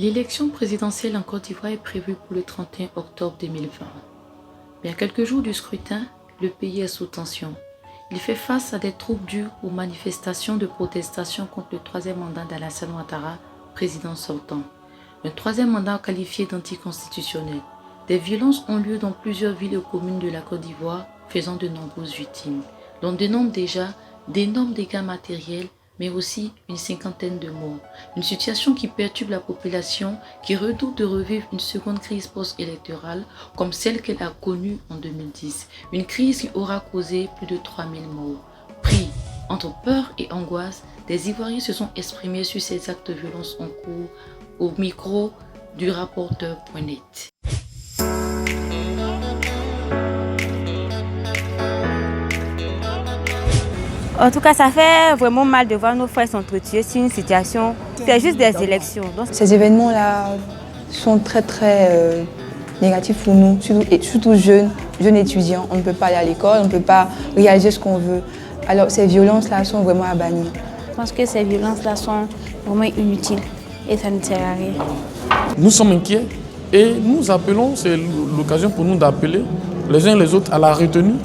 L'élection présidentielle en Côte d'Ivoire est prévue pour le 31 octobre 2020. Mais à quelques jours du scrutin, le pays est sous tension. Il fait face à des troubles dus aux manifestations de protestation contre le troisième mandat d'Alassane Ouattara, président sortant. Un troisième mandat qualifié d'anticonstitutionnel. Des violences ont lieu dans plusieurs villes et communes de la Côte d'Ivoire, faisant de nombreuses victimes. L'on dénombre déjà d'énormes dégâts matériels, mais aussi une cinquantaine de morts. Une situation qui perturbe la population, qui redoute de revivre une seconde crise post-électorale comme celle qu'elle a connue en 2010. Une crise qui aura causé plus de 3000 morts. Pris entre peur et angoisse, des Ivoiriens se sont exprimés sur ces actes de violence en cours au micro du rapporteur.net. En tout cas, ça fait vraiment mal de voir nos frères s'entretuer sur une situation. C'est juste des élections. Donc... Ces événements-là sont très négatifs pour nous, surtout jeunes étudiants. On ne peut pas aller à l'école, on ne peut pas réaliser ce qu'on veut. Alors ces violences-là sont vraiment à bannir. Je pense que ces violences-là sont vraiment inutiles et ça ne sert à rien. Nous sommes inquiets et nous appelons, c'est l'occasion pour nous d'appeler les uns et les autres à la retenue,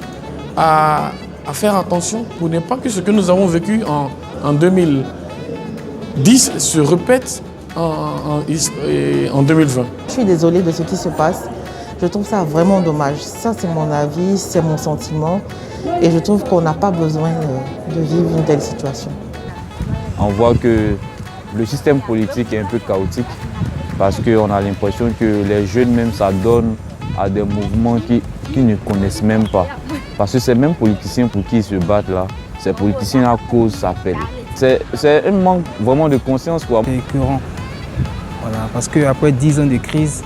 à faire attention pour ne pas que ce que nous avons vécu en 2010 se répète en 2020. Je suis désolée de ce qui se passe. Je trouve ça vraiment dommage. Ça, c'est mon avis, c'est mon sentiment. Et je trouve qu'on n'a pas besoin de vivre une telle situation. On voit que le système politique est un peu chaotique parce qu'on a l'impression que les jeunes même s'adonnent à des mouvements qu'ils ne connaissent même pas. Parce que ces mêmes politiciens pour qui ils se battent là, ces politiciens à cause s'appellent. C'est un manque vraiment de conscience, quoi. C'est écœurant. Voilà, parce qu'après 10 ans de crise,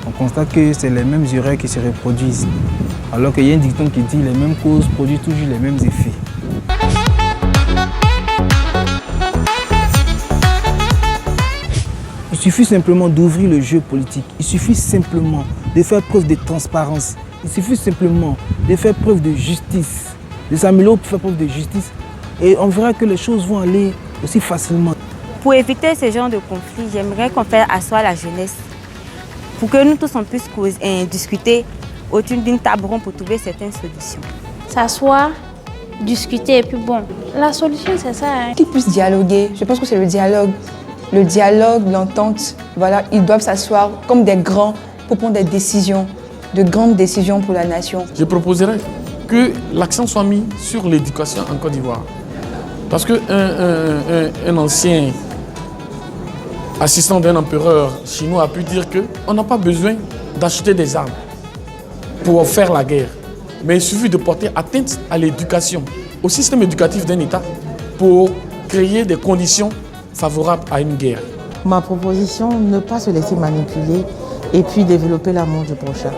on constate que c'est les mêmes erreurs qui se reproduisent. Alors qu'il y a un dicton qui dit que les mêmes causes produisent toujours les mêmes effets. Il suffit simplement d'ouvrir le jeu politique. Il suffit simplement de faire preuve de transparence. Il suffit simplement de faire preuve de justice, de s'améliorer pour faire preuve de justice. Et on verra que les choses vont aller aussi facilement. Pour éviter ce genre de conflit, j'aimerais qu'on fasse asseoir la jeunesse pour que nous tous on puisse discuter autour d'une table ronde pour trouver certaines solutions. S'asseoir, discuter et puis bon, la solution c'est ça. Qu'ils puissent dialoguer, je pense que c'est le dialogue. Le dialogue, l'entente, voilà, ils doivent s'asseoir comme des grands pour prendre des décisions, de grandes décisions pour la nation. Je proposerais que l'accent soit mis sur l'éducation en Côte d'Ivoire. Parce qu'un ancien assistant d'un empereur chinois a pu dire qu'on n'a pas besoin d'acheter des armes pour faire la guerre. Mais il suffit de porter atteinte à l'éducation, au système éducatif d'un État pour créer des conditions favorables à une guerre. Ma proposition, ne pas se laisser manipuler et puis développer l'amour du prochain.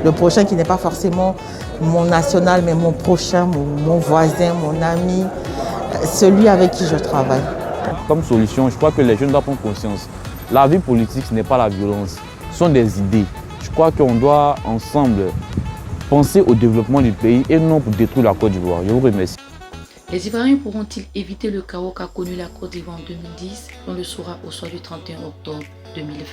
Le prochain qui n'est pas forcément mon national, mais mon prochain, mon voisin, mon ami, celui avec qui je travaille. Comme solution, je crois que les jeunes doivent prendre conscience. La vie politique, ce n'est pas la violence, ce sont des idées. Je crois qu'on doit ensemble penser au développement du pays et non pour détruire la Côte d'Ivoire. Je vous remercie. Les Ivoiriens pourront-ils éviter le chaos qu'a connu la Côte d'Ivoire en 2010? On le saura au soir du 31 octobre 2020.